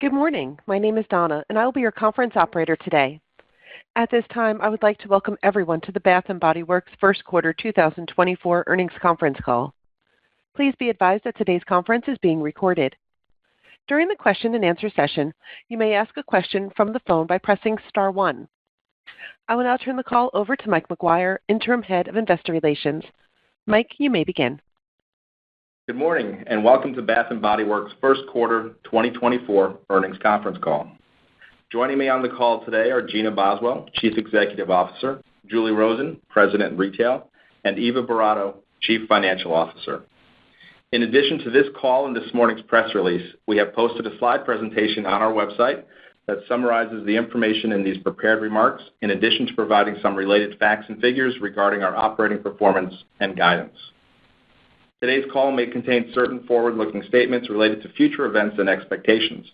Good morning. My name is Donna, and I will be your conference operator today. At this time, I would like to welcome everyone to the Bath & Body Works First Quarter 2024 Earnings Conference Call. Please be advised that today's conference is being recorded. During the question and answer session, you may ask a question from the phone by pressing star 1. I will now turn the call over to Mike McGuire, Interim Head of Investor Relations. Mike, you may begin. Good morning, and welcome to Bath & Body Works First Quarter 2024 Earnings Conference Call. Joining me on the call today are Gina Boswell, Chief Executive Officer, Julie Rosen, President, Retail, and Eva Boratto, Chief Financial Officer. In addition to this call and this morning's press release, we have posted a slide presentation on our website that summarizes the information in these prepared remarks, in addition to providing some related facts and figures regarding our operating performance and guidance. Today's call may contain certain forward-looking statements related to future events and expectations.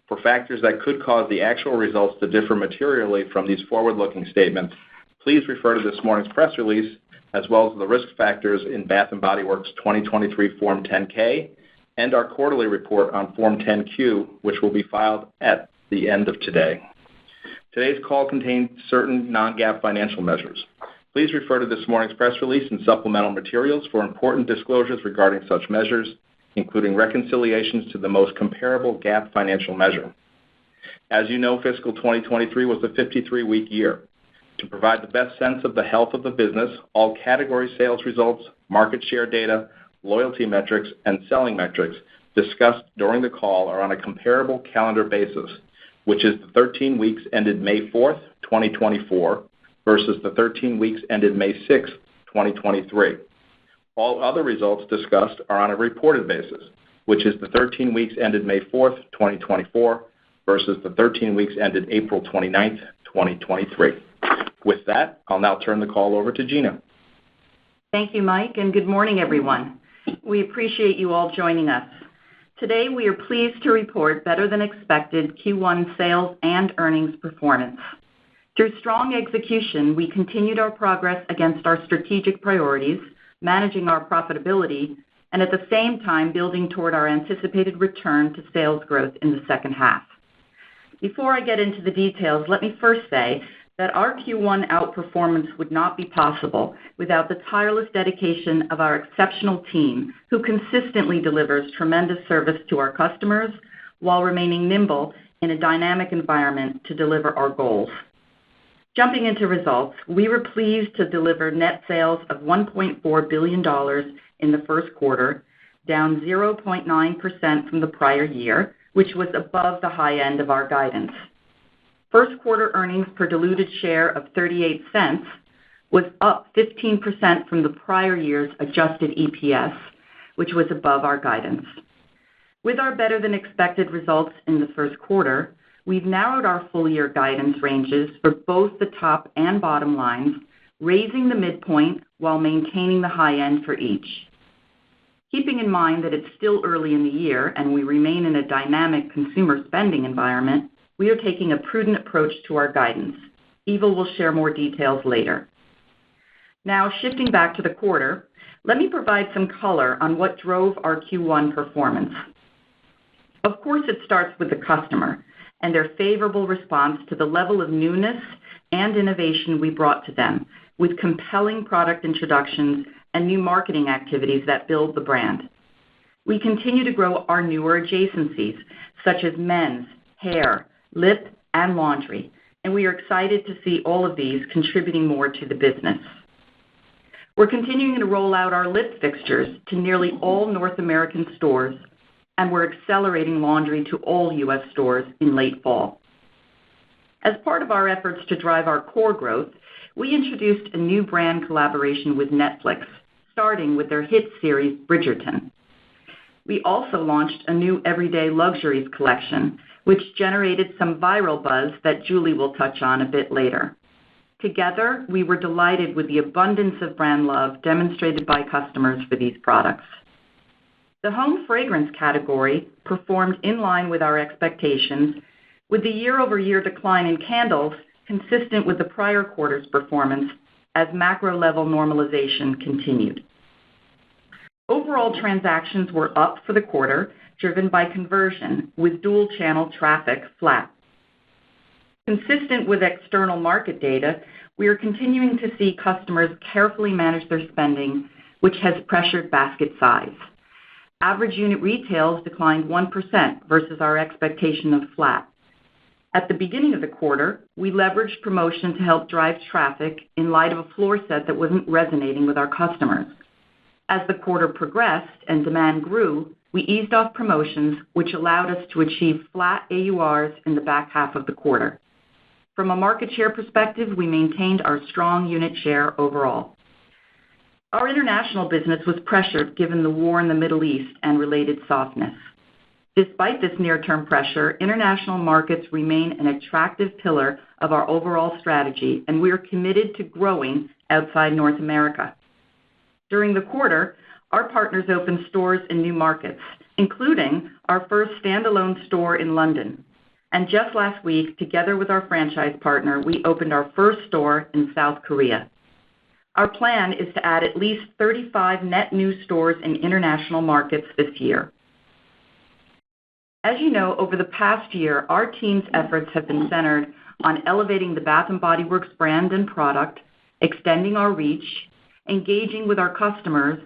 For factors that could cause the actual results to differ materially from these forward-looking statements, please refer to this morning's press release, as well as the risk factors in Bath & Body Works 2023 Form 10-K and our quarterly report on Form 10-Q, which will be filed at the end of today. Today's call contains certain non-GAAP financial measures. Please refer to this morning's press release and supplemental materials for important disclosures regarding such measures, including reconciliations to the most comparable GAAP financial measure. As you know, fiscal 2023 was a 53-week year. To provide the best sense of the health of the business, all category sales results, market share data, loyalty metrics, and selling metrics discussed during the call are on a comparable calendar basis, which is the 13 weeks ended May 4th, 2024, versus the 13 weeks ended May 6th, 2023. All other results discussed are on a reported basis, which is the 13 weeks ended May 4th, 2024, versus the 13 weeks ended April 29th, 2023. With that, I'll now turn the call over to Gina. Thank you, Mike, and good morning, everyone. We appreciate you all joining us. Today, we are pleased to report better than expected Q1 sales and earnings performance. Through strong execution, we continued our progress against our strategic priorities, managing our profitability, and at the same time building toward our anticipated return to sales growth in the second half. Before I get into the details, let me first say that our Q1 outperformance would not be possible without the tireless dedication of our exceptional team, who consistently delivers tremendous service to our customers while remaining nimble in a dynamic environment to deliver our goals. Jumping into results, we were pleased to deliver net sales of $1.4 billion in the first quarter, down 0.9% from the prior year, which was above the high end of our guidance. First quarter earnings per diluted share of 38 cents was up 15% from the prior year's adjusted EPS, which was above our guidance. With our better-than-expected results in the first quarter, we've narrowed our full-year guidance ranges for both the top and bottom lines, raising the midpoint while maintaining the high end for each. Keeping in mind that it's still early in the year and we remain in a dynamic consumer spending environment, we are taking a prudent approach to our guidance. Eva will share more details later. Now, shifting back to the quarter, let me provide some color on what drove our Q1 performance. Of course, it starts with the customer and their favorable response to the level of newness and innovation we brought to them, with compelling product introductions and new marketing activities that build the brand. We continue to grow our newer adjacencies, such as men's, hair, lip, and laundry, and we are excited to see all of these contributing more to the business. We're continuing to roll out our lip fixtures to nearly all North American stores, and we're accelerating laundry to all U.S. stores in late fall. As part of our efforts to drive our core growth, we introduced a new brand collaboration with Netflix, starting with their hit series, Bridgerton. We also launched a new Everyday Luxuries collection, which generated some viral buzz that Julie will touch on a bit later. Together, we were delighted with the abundance of brand love demonstrated by customers for these products. The home fragrance category performed in line with our expectations, with the year-over-year decline in candles consistent with the prior quarter's performance as macro-level normalization continued. Overall transactions were up for the quarter, driven by conversion, with dual-channel traffic flat. Consistent with external market data, we are continuing to see customers carefully manage their spending, which has pressured basket size. Average unit retails declined 1% versus our expectation of flat. At the beginning of the quarter, we leveraged promotion to help drive traffic in light of a floor set that wasn't resonating with our customers. As the quarter progressed and demand grew, we eased off promotions, which allowed us to achieve flat AURs in the back half of the quarter. From a market share perspective, we maintained our strong unit share overall. Our international business was pressured given the war in the Middle East and related softness. Despite this near-term pressure, international markets remain an attractive pillar of our overall strategy, and we are committed to growing outside North America. During the quarter, our partners opened stores in new markets, including our first standalone store in London. And just last week, together with our franchise partner, we opened our first store in South Korea. Our plan is to add at least 35 net new stores in international markets this year. As you know, over the past year, our team's efforts have been centered on elevating the Bath & Body Works brand and product, extending our reach, engaging with our customers,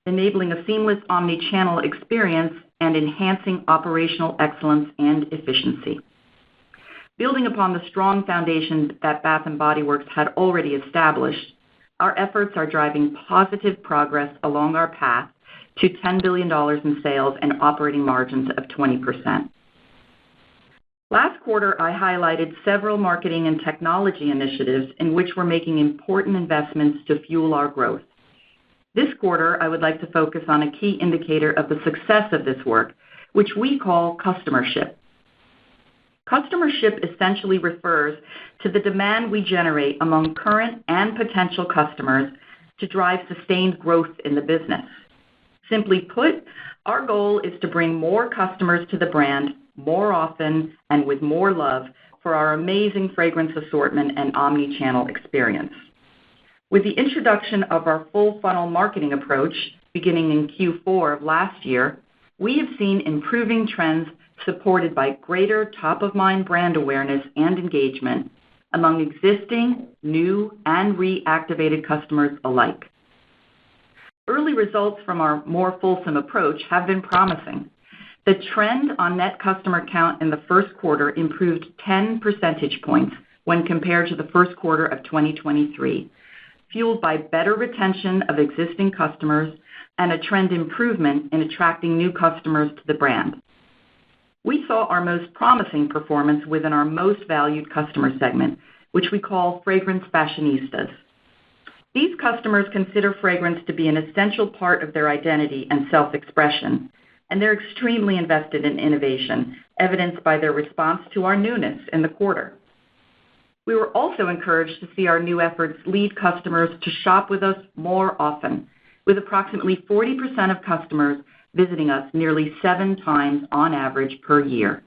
enabling a seamless omni-channel experience, and enhancing operational excellence and efficiency. Building upon the strong foundation that Bath & Body Works had already established, our efforts are driving positive progress along our path to $10 billion in sales and operating margins of 20%. Last quarter, I highlighted several marketing and technology initiatives in which we're making important investments to fuel our growth. This quarter, I would like to focus on a key indicator of the success of this work, which we call customership. Customership essentially refers to the demand we generate among current and potential customers to drive sustained growth in the business. Simply put, our goal is to bring more customers to the brand more often and with more love for our amazing fragrance assortment and omni-channel experience. With the introduction of our full funnel marketing approach beginning in Q4 of last year, we have seen improving trends supported by greater top-of-mind brand awareness and engagement among existing, new, and reactivated customers alike. Early results from our more fulsome approach have been promising. The trend on net customer count in the first quarter improved 10 percentage points when compared to the first quarter of 2023, fueled by better retention of existing customers and a trend improvement in attracting new customers to the brand. We saw our most promising performance within our most valued customer segment, which we call fragrance fashionistas. These customers consider fragrance to be an essential part of their identity and self-expression, and they're extremely invested in innovation, evidenced by their response to our newness in the quarter. We were also encouraged to see our new efforts lead customers to shop with us more often, with approximately 40% of customers visiting us nearly 7 times on average per year.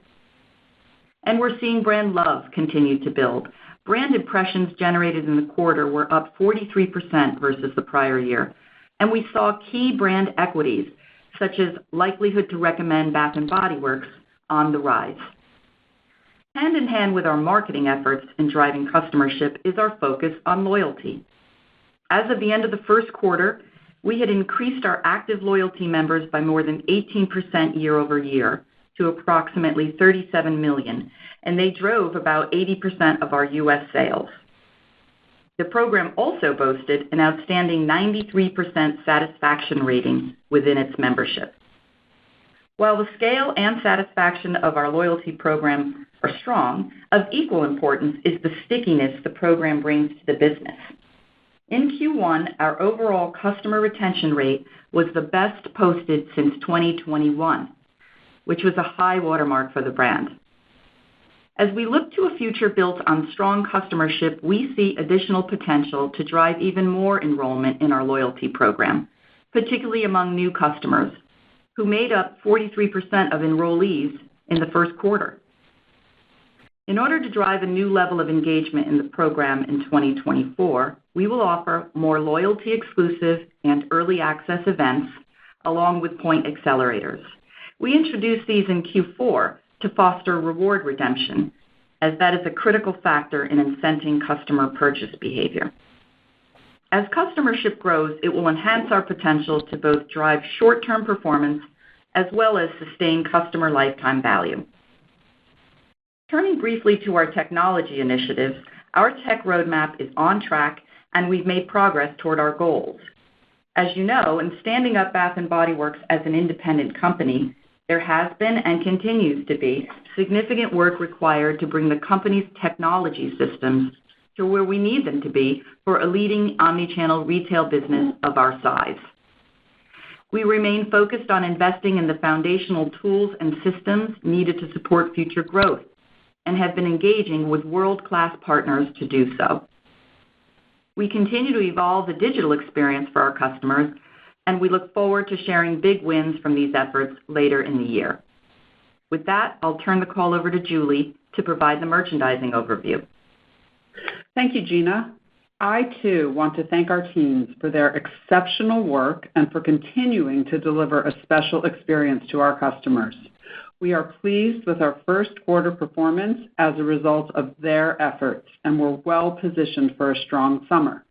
And we're seeing brand love continue to build. Brand impressions generated in the quarter were up 43% versus the prior year, and we saw key brand equities, such as likelihood to recommend Bath & Body Works, on the rise. Hand in hand with our marketing efforts in driving customership is our focus on loyalty. As of the end of the first quarter, we had increased our active loyalty members by more than 18% year over year to approximately 37 million, and they drove about 80% of our U.S. sales. The program also boasted an outstanding 93% satisfaction rating within its membership. While the scale and satisfaction of our loyalty program are strong, of equal importance is the stickiness the program brings to the business. In Q1, our overall customer retention rate was the best posted since 2021, which was a high watermark for the brand. As we look to a future built on strong customership, we see additional potential to drive even more enrollment in our loyalty program, particularly among new customers, who made up 43% of enrollees in the first quarter. In order to drive a new level of engagement in the program in 2024, we will offer more loyalty exclusive and early access events, along with point accelerators. We introduced these in Q4 to foster reward redemption, as that is a critical factor in incenting customer purchase behavior. As customership grows, it will enhance our potential to both drive short-term performance as well as sustain customer lifetime value. Turning briefly to our technology initiatives, our tech roadmap is on track and we've made progress toward our goals. As you know, in standing up Bath & Body Works as an independent company, there has been and continues to be significant work required to bring the company's technology systems to where we need them to be for a leading omnichannel retail business of our size. We remain focused on investing in the foundational tools and systems needed to support future growth and have been engaging with world-class partners to do so. We continue to evolve the digital experience for our customers, and we look forward to sharing big wins from these efforts later in the year. With that, I'll turn the call over to Julie to provide the merchandising overview. Thank you, Gina. I, too, want to thank our teams for their exceptional work and for continuing to deliver a special experience to our customers. We are pleased with our first quarter performance as a result of their efforts, and we're well positioned for a strong summer.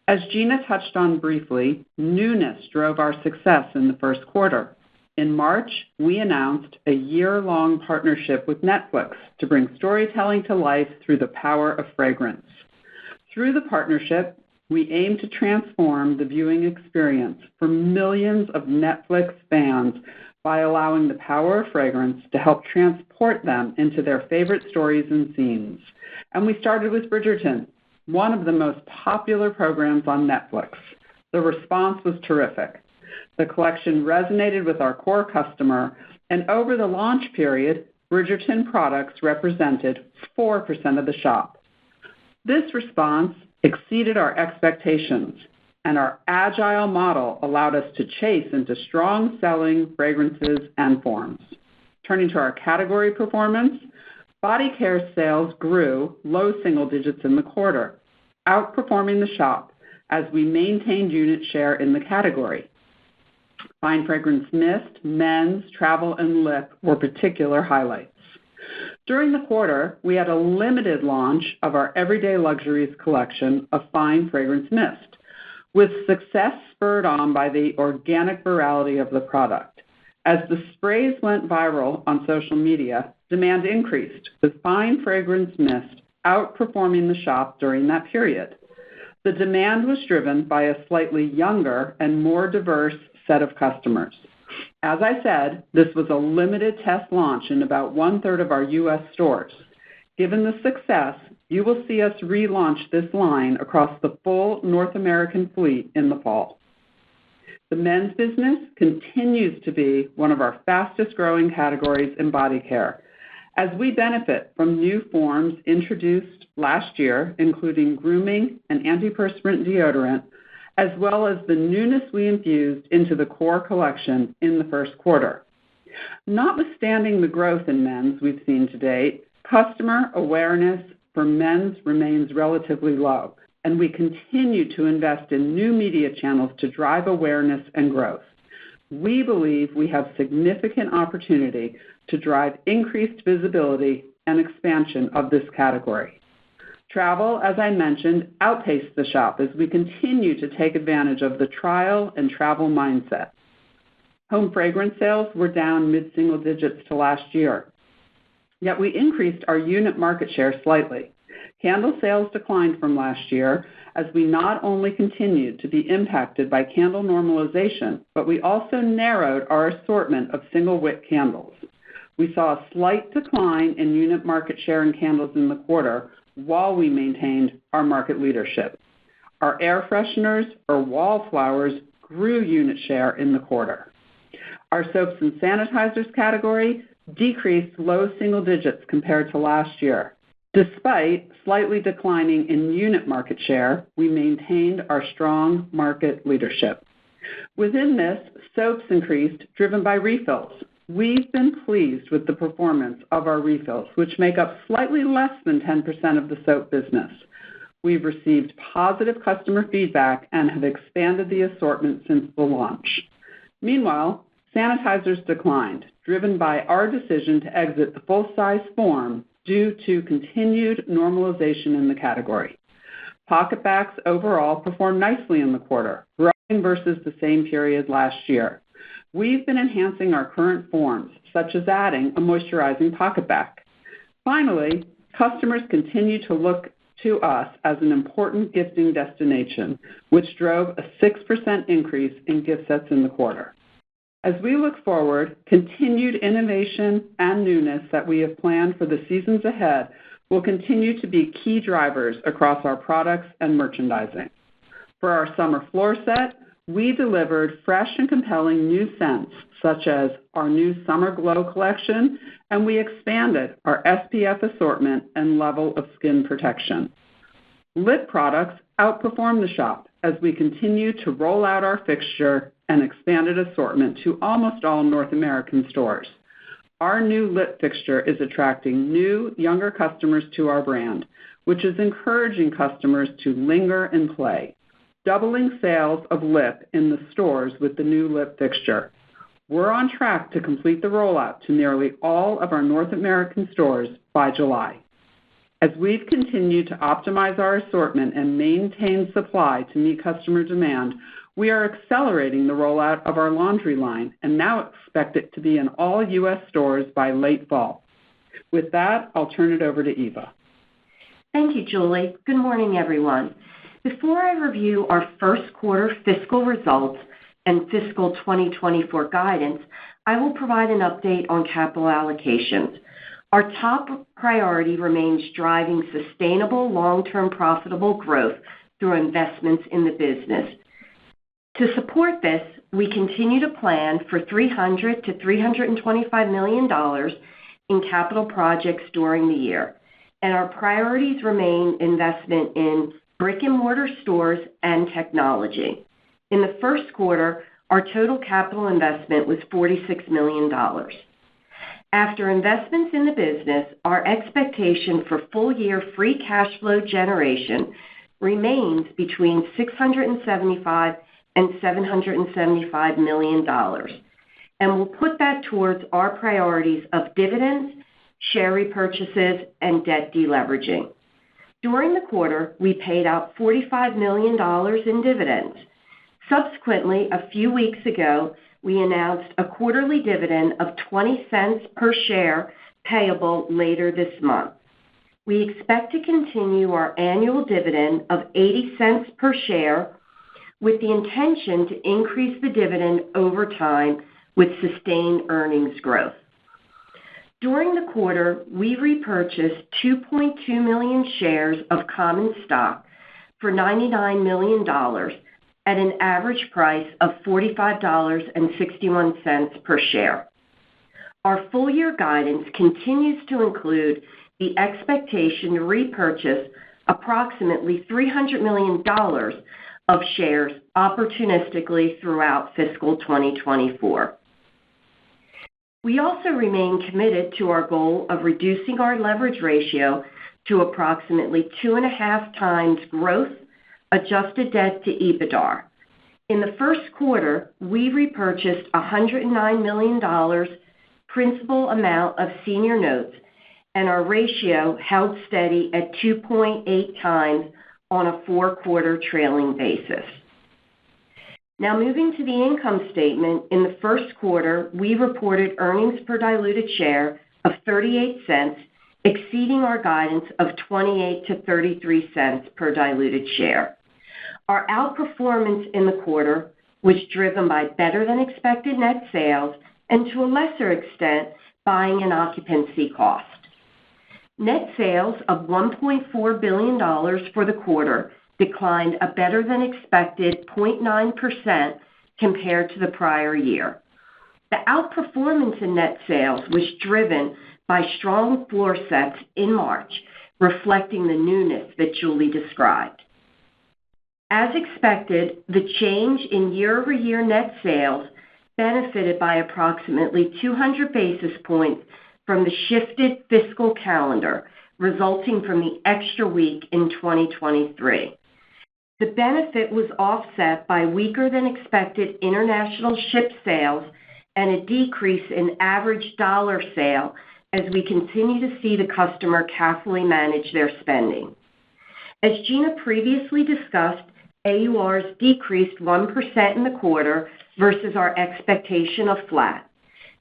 As Gina touched on briefly, newness drove our success in the first quarter. In March, we announced a year-long partnership with Netflix to bring storytelling to life through the power of fragrance. Through the partnership, we aim to transform the viewing experience for millions of Netflix fans by allowing the power of fragrance to help transport them into their favorite stories and scenes. And we started with Bridgerton, one of the most popular programs on Netflix. The response was terrific. The collection resonated with our core customer, and over the launch period, Bridgerton products represented 4% of the shop. This response exceeded our expectations, and our agile model allowed us to chase into strong-selling fragrances and forms. Turning to our category performance, body care sales grew low single digits in the quarter, outperforming the shop as we maintained unit share in the category. Fine fragrance mist, men's, travel, and lip were particular highlights. During the quarter, we had a limited launch of our Everyday Luxuries collection of fine fragrance mist, with success spurred on by the organic virality of the product. As the sprays went viral on social media, demand increased, with fine fragrance mist outperforming the shop during that period. The demand was driven by a slightly younger and more diverse set of customers. As I said, this was a limited test launch in about 1/3 of our U.S. stores. Given the success, you will see us relaunch this line across the full North American fleet in the fall. The men's business continues to be one of our fastest-growing categories in body care, as we benefit from new forms introduced last year, including grooming and antiperspirant deodorant, as well as the newness we infused into the core collection in the first quarter. Notwithstanding the growth in men's we've seen to date, customer awareness for men's remains relatively low, and we continue to invest in new media channels to drive awareness and growth. We believe we have significant opportunity to drive increased visibility and expansion of this category. Travel, as I mentioned, outpaced the shop as we continue to take advantage of the trial and travel mindset. Home fragrance sales were down mid-single digits to last year, yet we increased our unit market share slightly. Candle sales declined from last year as we not only continued to be impacted by candle normalization, but we also narrowed our assortment of single-wick candles. We saw a slight decline in unit market share in candles in the quarter, while we maintained our market leadership. Our air fresheners, or wallflowers, grew unit share in the quarter. Our soaps and sanitizers category decreased low single digits compared to last year. Despite slightly declining in unit market share, we maintained our strong market leadership. Within this, soaps increased, driven by refills. We've been pleased with the performance of our refills, which make up slightly less than 10% of the soap business. We've received positive customer feedback and have expanded the assortment since the launch. Meanwhile, Sanitizers declined, driven by our decision to exit the full-size form due to continued normalization in the category. PocketBacs overall performed nicely in the quarter, growing versus the same period last year. We've been enhancing our current forms, such as adding a moisturizing PocketBac. Finally, customers continue to look to us as an important gifting destination, which drove a 6% increase in gift sets in the quarter. As we look forward, continued innovation and newness that we have planned for the seasons ahead will continue to be key drivers across our products and merchandising. For our summer floor set, we delivered fresh and compelling new scents, such as our new Summer Glow collection, and we expanded our SPF assortment and level of skin protection. Lip products outperformed the shop as we continue to roll out our fixture and expanded assortment to almost all North American stores. Our new lip fixture is attracting new, younger customers to our brand, which is encouraging customers to linger and play, doubling sales of lip in the stores with the new lip fixture. We're on track to complete the rollout to nearly all of our North American stores by July. As we've continued to optimize our assortment and maintain supply to meet customer demand, we are accelerating the rollout of our laundry line and now expect it to be in all U.S. stores by late fall. With that, I'll turn it over to Eva. Thank you, Julie. Good morning, everyone. Before I review our first quarter fiscal results and fiscal 2024 guidance, I will provide an update on capital allocations. Our top priority remains driving sustainable, long-term profitable growth through investments in the business. To support this, we continue to plan for $300 to $325 million in capital projects during the year, and our priorities remain investment in brick-and-mortar stores and technology. In the first quarter, our total capital investment was $46 million. After investments in the business, our expectation for full-year free cash flow generation remains between $675 and $775 million, and we'll put that towards our priorities of dividends, share repurchases, and debt deleveraging. During the quarter, we paid out $45 million in dividends. Subsequently, a few weeks ago, we announced a quarterly dividend of 20 cents per share payable later this month. We expect to continue our annual dividend of 80 cents per share with the intention to increase the dividend over time with sustained earnings growth. During the quarter, we repurchased 2.2 million shares of common stock for $99 million at an average price of $45.61 per share. Our full-year guidance continues to include the expectation to repurchase approximately $300 million of shares opportunistically throughout fiscal 2024. We also remain committed to our goal of reducing our leverage ratio to approximately 2.5 times gross adjusted debt to EBITDA. In the first quarter, we repurchased $109 million principal amount of senior notes, and our ratio held steady at 2.8 times on a 4-quarter trailing basis. Now moving to the income statement, in the first quarter, we reported earnings per diluted share of 38 cents, exceeding our guidance of 28 to 33 cents per diluted share. Our outperformance in the quarter was driven by better-than-expected net sales and, to a lesser extent, buying and occupancy cost. Net sales of $1.4 billion for the quarter declined a better-than-expected 0.9% compared to the prior year. The outperformance in net sales was driven by strong floor sets in March, reflecting the newness that Julie described. As expected, the change in year-over-year net sales benefited by approximately 200 basis points from the shifted fiscal calendar, resulting from the extra week in 2023. The benefit was offset by weaker-than-expected international ship sales and a decrease in average dollar sale as we continue to see the customer carefully manage their spending. As Gina previously discussed, AURs decreased 1% in the quarter versus our expectation of flat.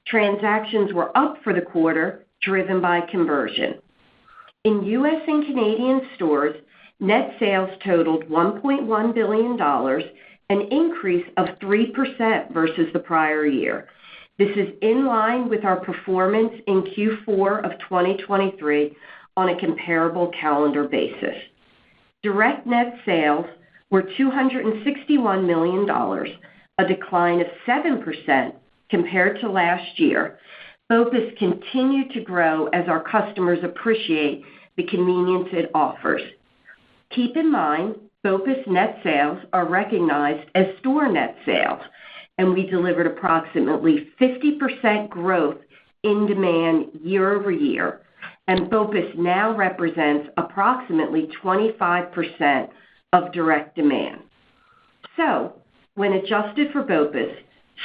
Transactions were up for the quarter, driven by conversion. In U.S. and Canadian stores, net sales totaled $1.1 billion, an increase of 3% versus the prior year. This is in line with our performance in Q4 of 2023 on a comparable calendar basis. Direct net sales were $261 million, a decline of 7% compared to last year. BOPUS continued to grow as our customers appreciate the convenience it offers. Keep in mind, BOPUS net sales are recognized as store net sales, and we delivered approximately 50% growth in demand year over year, and BOPUS now represents approximately 25% of direct demand. So, when adjusted for BOPUS,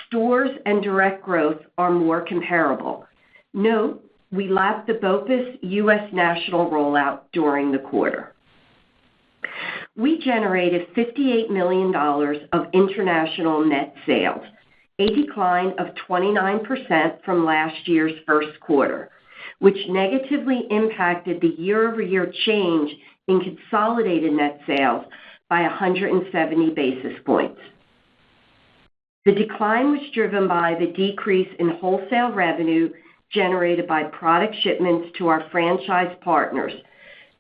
stores and direct growth are more comparable. Note, we lapped the BOPUS U.S. national rollout during the quarter. We generated $58 million of international net sales, a decline of 29% from last year's first quarter, which negatively impacted the year-over-year change in consolidated net sales by 170 basis points. The decline was driven by the decrease in wholesale revenue generated by product shipments to our franchise partners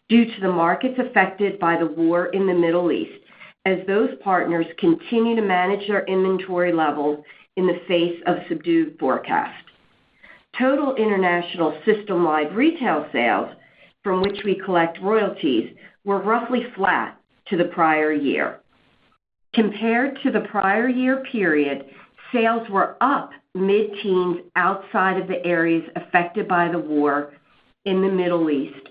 due to the markets affected by the war in the Middle East, as those partners continue to manage their inventory levels in the face of subdued forecast. Total international system-wide retail sales, from which we collect royalties, were roughly flat to the prior year. Compared to the prior year period, sales were up mid-teens outside of the areas affected by the war in the Middle East,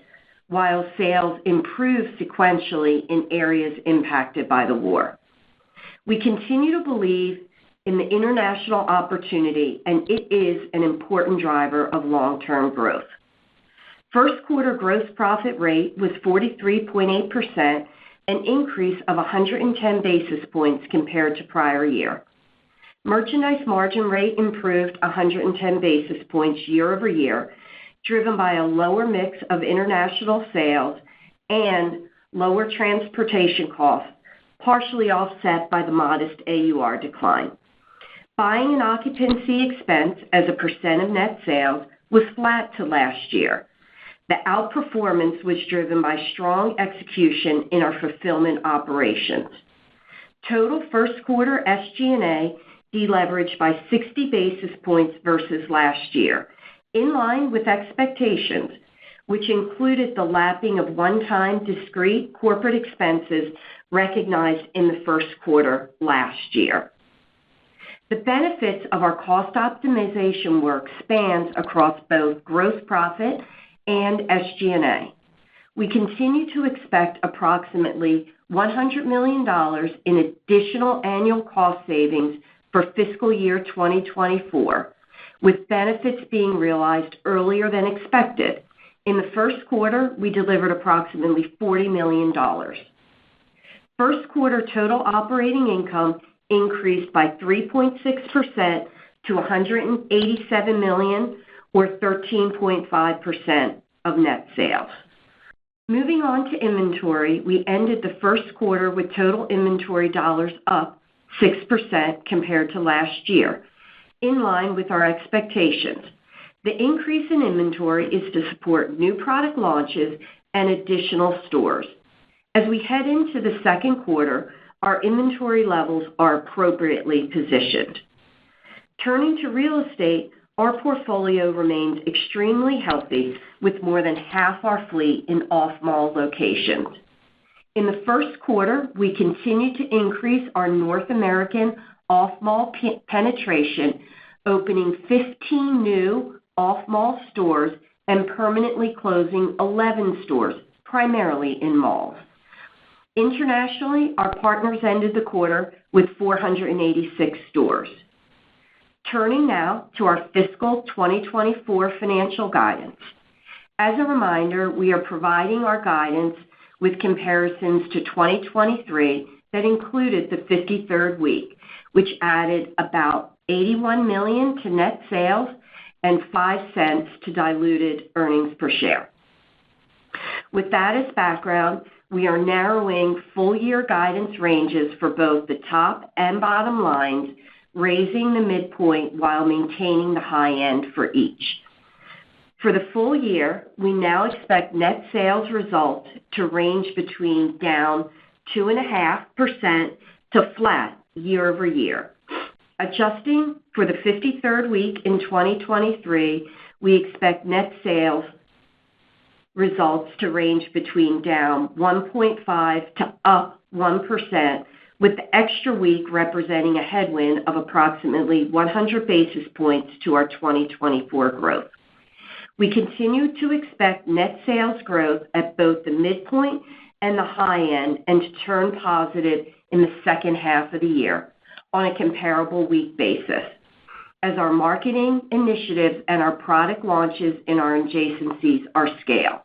while sales improved sequentially in areas impacted by the war. We continue to believe in the international opportunity, and it is an important driver of long-term growth. First quarter gross profit rate was 43.8%, an increase of 110 basis points compared to prior year. Merchandise margin rate improved 110 basis points year over year, driven by a lower mix of international sales and lower transportation costs, partially offset by the modest AUR decline. Buying and occupancy expense as a percent of net sales was flat to last year. The outperformance was driven by strong execution in our fulfillment operations. Total first quarter SG&A deleveraged by 60 basis points versus last year, in line with expectations, which included the lapping of one-time discrete corporate expenses recognized in the first quarter last year. The benefits of our cost optimization work spans across both gross profit and SG&A. We continue to expect approximately $100 million in additional annual cost savings for fiscal year 2024, with benefits being realized earlier than expected. In the first quarter, we delivered approximately $40 million. First quarter total operating income increased by 3.6% to $187 million, or 13.5% of net sales. Moving on to inventory, we ended the first quarter with total inventory dollars up 6% compared to last year, in line with our expectations. The increase in inventory is to support new product launches and additional stores. As we head into the second quarter, our inventory levels are appropriately positioned. Turning to real estate, our portfolio remains extremely healthy, with more than half our fleet in off-mall locations. In the first quarter, we continued to increase our North American off-mall penetration, opening 15 new off-mall stores and permanently closing 11 stores, primarily in malls. Internationally, our partners ended the quarter with 486 stores. Turning now to our fiscal 2024 financial guidance. As a reminder, we are providing our guidance with comparisons to 2023 that included the 53rd week, which added about $81 million to net sales and 5 cents to diluted earnings per share. With that as background, we are narrowing full-year guidance ranges for both the top and bottom lines, raising the midpoint while maintaining the high end for each. For the full year, we now expect net sales results to range between down 2.5% to flat year over year. Adjusting for the 53rd week in 2023, we expect net sales results to range between down 1.5% to up 1%, with the extra week representing a headwind of approximately 100 basis points to our 2024 growth. We continue to expect net sales growth at both the midpoint and the high end and to turn positive in the second half of the year on a comparable week basis, as our marketing initiatives and our product launches in our adjacencies are scaled.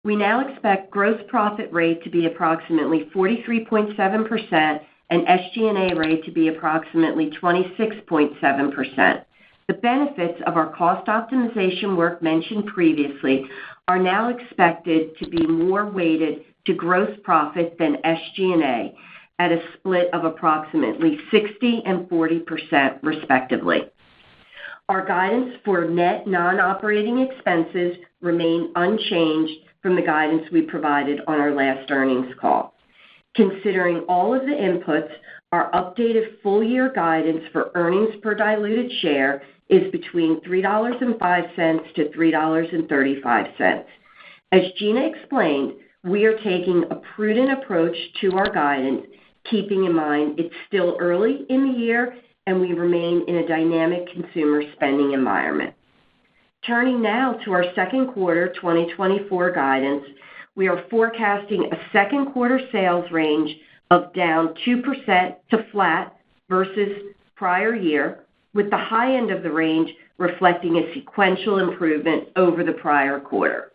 We now expect gross profit rate to be approximately 43.7% and SG&A rate to be approximately 26.7%. The benefits of our cost optimization work mentioned previously are now expected to be more weighted to gross profit than SG&A at a split of approximately 60 and 40% respectively. Our guidance for net non-operating expenses remain unchanged from the guidance we provided on our last earnings call. Considering all of the inputs, our updated full-year guidance for earnings per diluted share is between $3.05 to $3.35. As Gina explained, we are taking a prudent approach to our guidance, keeping in mind it's still early in the year and we remain in a dynamic consumer spending environment. Turning now to our second quarter 2024 guidance, we are forecasting a second quarter sales range of down 2% to flat versus prior year, with the high end of the range reflecting a sequential improvement over the prior quarter.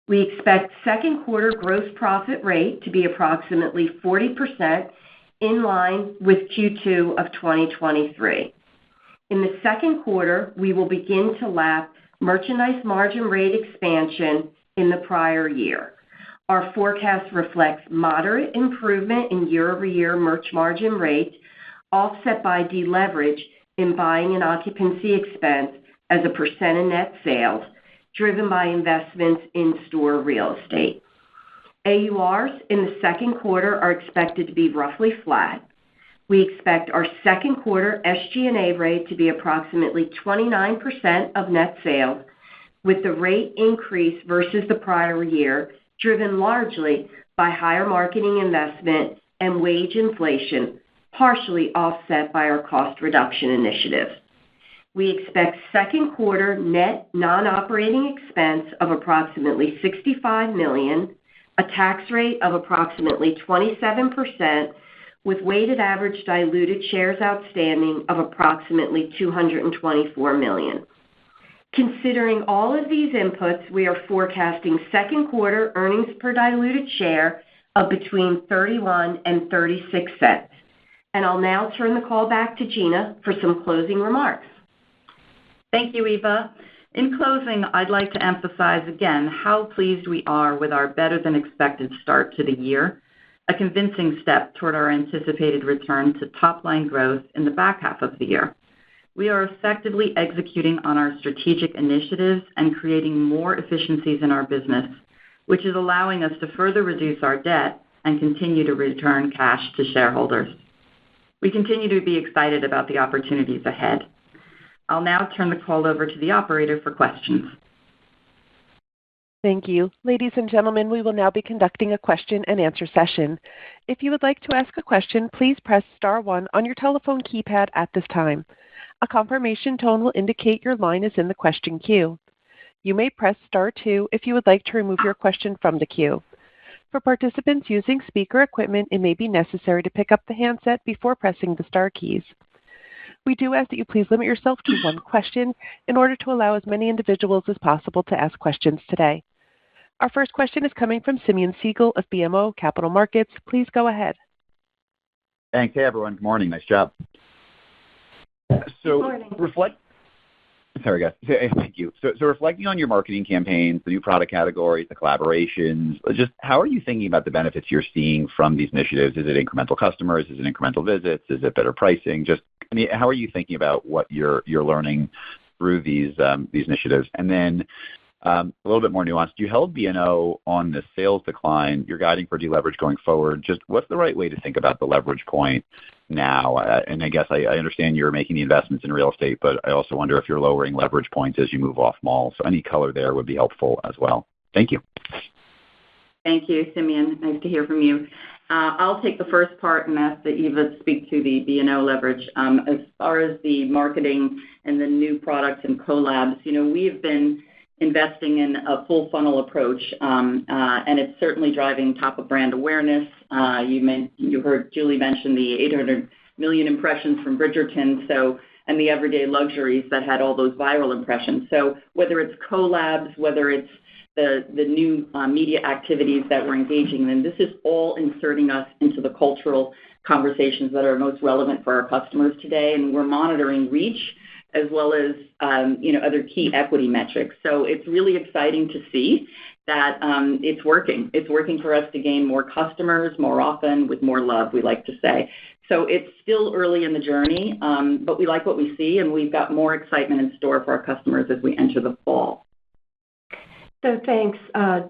We expect second quarter gross profit rate to be approximately 40%, in line with Q2 of 2023. In the second quarter, we will begin to lap merchandise margin rate expansion in the prior year. Our forecast reflects moderate improvement in year-over-year merch margin rate, offset by deleverage in buying and occupancy expense as a percent of net sales, driven by investments in store real estate. AURs in the second quarter are expected to be roughly flat. We expect our second quarter SG&A rate to be approximately 29% of net sales, with the rate increase versus the prior year driven largely by higher marketing investment and wage inflation, partially offset by our cost reduction initiatives. We expect second quarter net non-operating expense of approximately $65 million, a tax rate of approximately 27%, with weighted average diluted shares outstanding of approximately 224 million. Considering all of these inputs, we are forecasting second quarter earnings per diluted share of between 31 and 36 cents. And I'll now turn the call back to Gina for some closing remarks. Thank you, Eva. In closing, I'd like to emphasize again how pleased we are with our better-than-expected start to the year, a convincing step toward our anticipated return to top-line growth in the back half of the year. We are effectively executing on our strategic initiatives and creating more efficiencies in our business, which is allowing us to further reduce our debt and continue to return cash to shareholders. We continue to be excited about the opportunities ahead. I'll now turn the call over to the operator for questions. Thank you. Ladies and gentlemen, we will now be conducting a question-and-answer session. If you would like to ask a question, please press star one on your telephone keypad at this time. A confirmation tone will indicate your line is in the question queue. You may press star two if you would like to remove your question from the queue. For participants using speaker equipment, it may be necessary to pick up the handset before pressing the star keys. We do ask that you please limit yourself to one question in order to allow as many individuals as possible to ask questions today. Our first question is coming from Simeon Siegel of BMO Capital Markets. Please go ahead. Thanks. Hey, everyone. Good morning. Nice job. So, Good morning. Sorry, guys. Thank you. So reflecting on your marketing campaigns, the new product categories, the collaborations, just how are you thinking about the benefits you're seeing from these initiatives? Is it incremental customers? Is it incremental visits? Is it better pricing? How are you thinking about what you're learning through these initiatives? And then a little bit more nuanced. You held B&O on the sales decline. You're guiding for deleverage going forward. Just what's the right way to think about the leverage point now? And I guess I understand you're making the investments in real estate, but I also wonder if you're lowering leverage points as you move off malls. So any color there would be helpful as well. Thank you. Thank you, Simeon. Nice to hear from you. I'll take the first part and ask that Eva speak to the B&O leverage. As far as the marketing and the new products and collabs, we have been investing in a full funnel approach, and it's certainly driving top of brand awareness. You heard Julie mention the 800 million impressions from Bridgerton, and the everyday luxuries that had all those viral impressions. So whether it's collabs, whether it's the new media activities that we're engaging in, this is all inserting us into the cultural conversations that are most relevant for our customers today, and we're monitoring reach as well as other key equity metrics. So it's really exciting to see that it's working. It's working for us to gain more customers more often with more love, we like to say. So it's still early in the journey, but we like what we see, and we've got more excitement in store for our customers as we enter the fall. So thanks,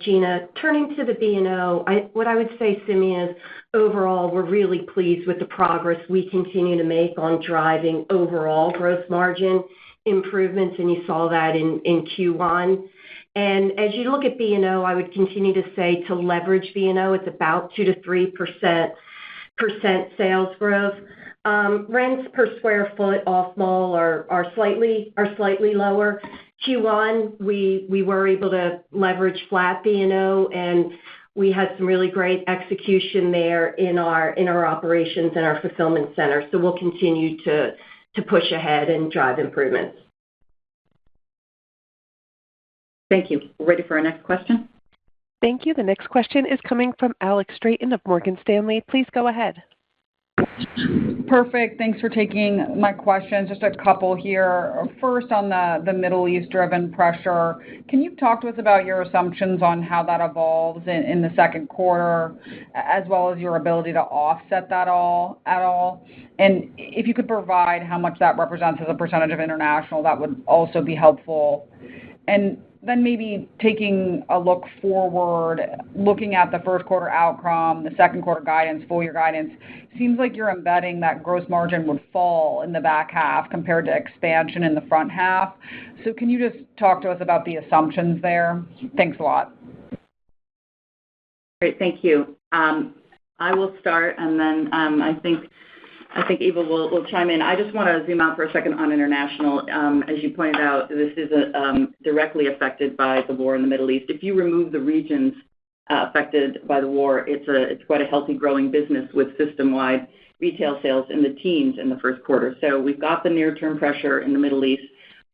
Gina. Turning to the B&O, what I would say, Simeon, is overall we're really pleased with the progress we continue to make on driving overall gross margin improvements, and you saw that in Q1. And as you look at B&O, I would continue to say to leverage B&O, it's about 2 to 3% sales growth. Rents per square foot off mall are slightly lower. Q1, we were able to leverage flat B&O, and we had some really great execution there in our operations and our fulfillment center. So we'll continue to push ahead and drive improvements. Thank you. We're ready for our next question. Thank you. The next question is coming from Alex Straton of Morgan Stanley. Please go ahead. Perfect. Thanks for taking my questions. Just a couple here. First, on the Middle East-driven pressure, can you talk to us about your assumptions on how that evolves in the second quarter, as well as your ability to offset that at all? And if you could provide how much that represents as a percentage of international, that would also be helpful. And then maybe taking a look forward, looking at the first quarter outcome, the second quarter guidance, full year guidance, seems like you're embedding that gross margin would fall in the back half compared to expansion in the front half. So can you just talk to us about the assumptions there? Thanks a lot. Great, thank you. I will start, and then I think Eva will chime in. I just want to zoom out for a second on international. As you pointed out, this is directly affected by the war in the Middle East. If you remove the regions affected by the war, it's quite a healthy growing business with system-wide retail sales in the teens in the first quarter. So we've got the near-term pressure in the Middle East,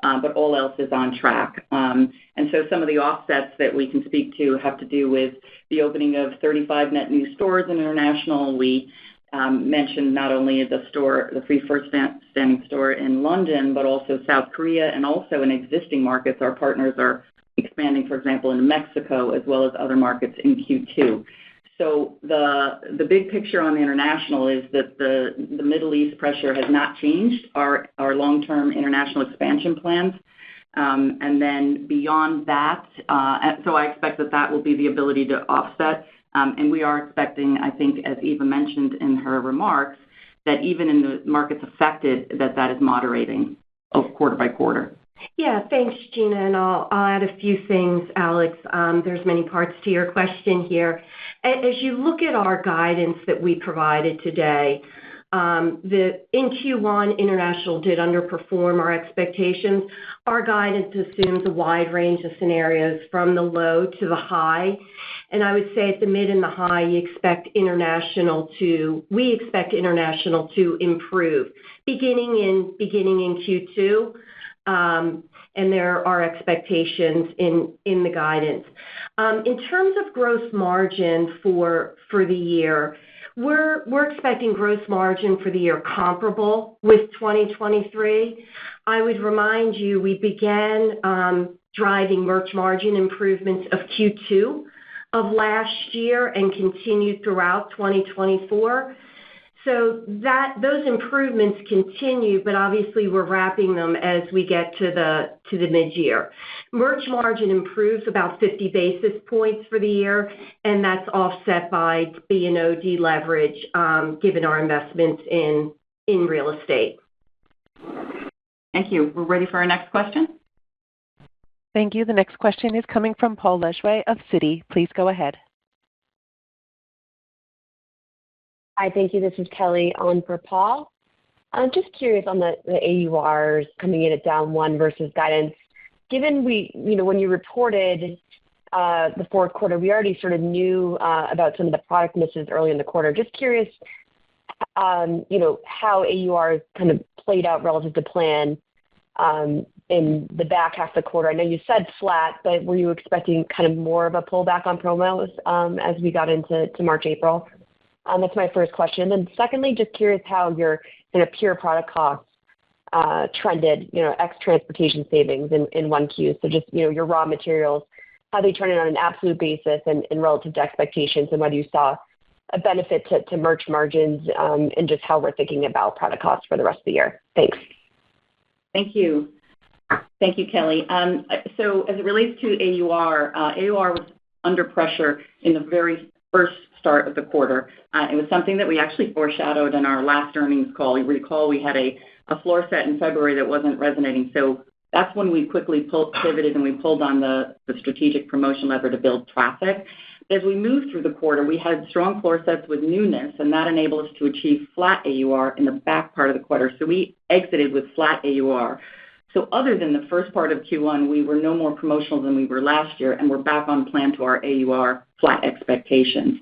but all else is on track. And so some of the offsets that we can speak to have to do with the opening of 35 net new stores in international. We mentioned not only the free first standing store in London, but also South Korea, and also in existing markets. Our partners are expanding, for example, in Mexico, as well as other markets in Q2. So the big picture on the international is that the Middle East pressure has not changed our long-term international expansion plans. And then beyond that, so I expect that will be the ability to offset. And we are expecting, I think, as Eva mentioned in her remarks, that even in the markets affected, that is moderating quarter by quarter. Yeah, thanks, Gina, and I'll add a few things, Alex. There's many parts to your question here. As you look at our guidance that we provided today, In Q1, international did underperform our expectations. Our guidance assumes a wide range of scenarios from the low to the high. And I would say at the mid and the high, we expect international to improve beginning in Q2. And there are expectations in the guidance. In terms of gross margin for the year, we're expecting gross margin for the year comparable with 2023. I would remind you we began driving merch margin improvements of Q2 of last year and continued throughout 2024. So those improvements continue, but obviously we're wrapping them as we get to the mid-year. Merch margin improves about 50 basis points for the year, and that's offset by B&O deleverage given our investments in real estate. Thank you. We're ready for our next question. Thank you. The next question is coming from Paul Lejuez of Citi. Please go ahead. Hi, thank you. This is Kelly on for Paul. I'm just curious on the AURs coming in at down 1 versus guidance. Given when you reported the fourth quarter, we already sort of knew about some of the product misses early in the quarter. Just curious, how AURs kind of played out relative to plan in the back half of the quarter. I know you said flat, but were you expecting kind of more of a pullback on promos as we got into March, April? That's my first question. And secondly, just curious how your pure product costs trended, ex transportation savings in 1Q. So just, your raw materials, how they trended on an absolute basis and relative to expectations, and whether you saw a benefit to merch margins, and just how we're thinking about product costs for the rest of the year. Thanks. Thank you. Thank you, Kelly. So as it relates to AUR was under pressure in the very first start of the quarter. It was something that we actually foreshadowed in our last earnings call. You recall we had a floor set in February that wasn't resonating. So that's when we quickly pivoted and we pulled on the strategic promotion lever to build traffic. As we moved through the quarter, we had strong floor sets with newness, and that enabled us to achieve flat AUR in the back part of the quarter. So we exited with flat AUR. So other than the first part of Q1, we were no more promotional than we were last year, and we're back on plan to our AUR flat expectations.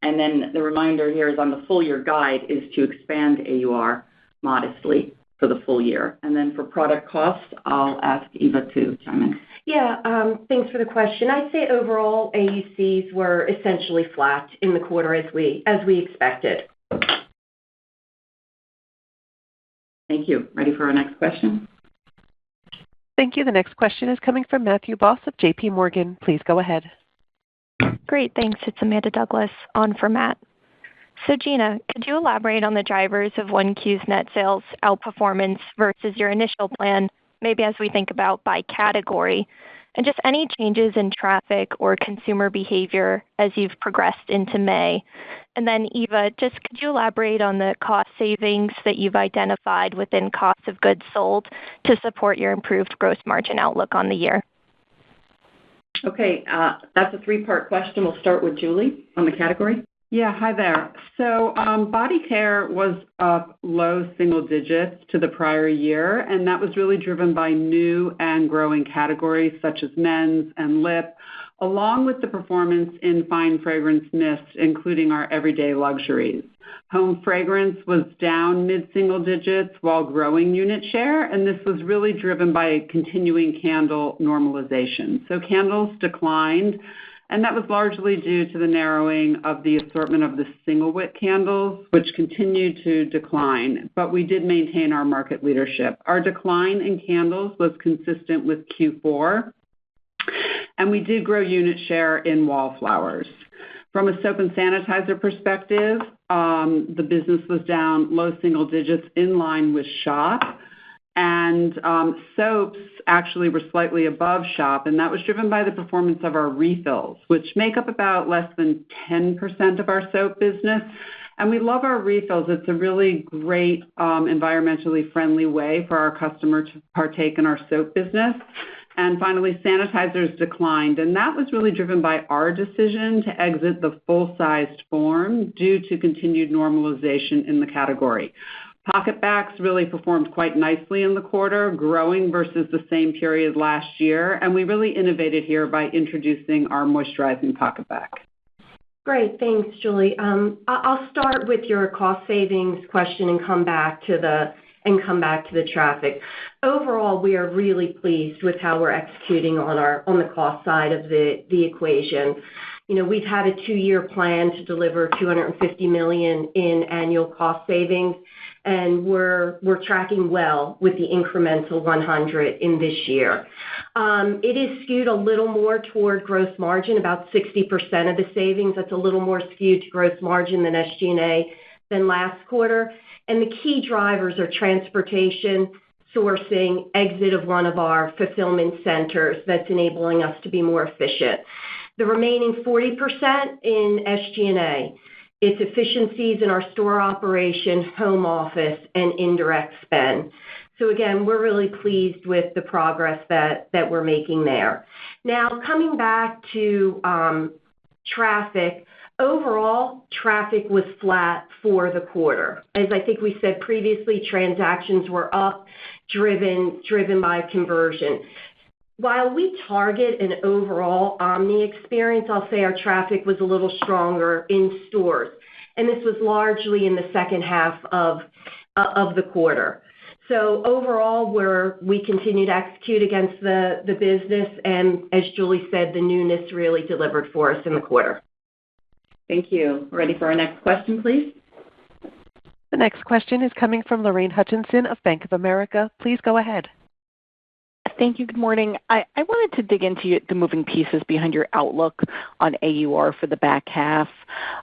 And then the reminder here is on the full year guide is to expand AUR modestly for the full year. And then for product costs, I'll ask Eva to chime in. Yeah, thanks for the question. I'd say overall AUCs were essentially flat in the quarter as we expected. Thank you. Ready for our next question? Thank you. The next question is coming from Matthew Boss of J.P. Morgan. Please go ahead. Great, thanks. It's Amanda Douglas on for Matt. So Gina, could you elaborate on the drivers of 1Q's net sales outperformance versus your initial plan, maybe as we think about by category, and just any changes in traffic or consumer behavior as you've progressed into May? And then Eva, just could you elaborate on the cost savings that you've identified within cost of goods sold to support your improved gross margin outlook on the year? Okay, that's a three-part question. We'll start with Julie on the category. Yeah, hi there. So body care was up low single digits to the prior year, and that was really driven by new and growing categories such as men's and lip, along with the performance in fine fragrance mist, including our everyday luxuries. Home fragrance was down mid-single digits while growing unit share, and this was really driven by continuing candle normalization. So candles declined, and that was largely due to the narrowing of the assortment of the single wick candles, which continued to decline, but we did maintain our market leadership. Our decline in candles was consistent with Q4, and we did grow unit share in wallflowers. From a soap and sanitizer perspective, the business was down low single digits in line with shop, and soaps actually were slightly above shop, and that was driven by the performance of our refills, which make up about less than 10% of our soap business. And we love our refills. It's a really great environmentally friendly way for our customer to partake in our soap business. And finally, sanitizers declined, and that was really driven by our decision to exit the full-sized form due to continued normalization in the category. PocketBacs really performed quite nicely in the quarter, growing versus the same period last year, and we really innovated here by introducing our moisturizing PocketBac. Great. Thanks, Julie. I'll start with your cost savings question and come back to the traffic. Overall, we are really pleased with how we're executing on the cost side of the equation. You know, we've had a 2-year plan to deliver $250 million in annual cost savings, and we're tracking well with the incremental 100 in this year. It is skewed a little more toward gross margin, about 60% of the savings. That's a little more skewed to gross margin than SG&A than last quarter. And the key drivers are transportation, sourcing, exit of one of our fulfillment centers that's enabling us to be more efficient. The remaining 40% in SG&A, it's efficiencies in our store operation, home office, and indirect spend. So again, we're really pleased with the progress that we're making there. Now, coming back to traffic, overall, traffic was flat for the quarter. As I think we said previously, transactions were up, driven by conversion. While we target an overall omni experience, I'll say our traffic was a little stronger in stores, and this was largely in the second half of the quarter. So overall, we continue to execute against the business, and as Julie said, the newness really delivered for us in the quarter. Thank you. Ready for our next question, please? The next question is coming from Lorraine Hutchinson of Bank of America. Please go ahead. Thank you. Good morning. I wanted to dig into the moving pieces behind your outlook on AUR for the back half.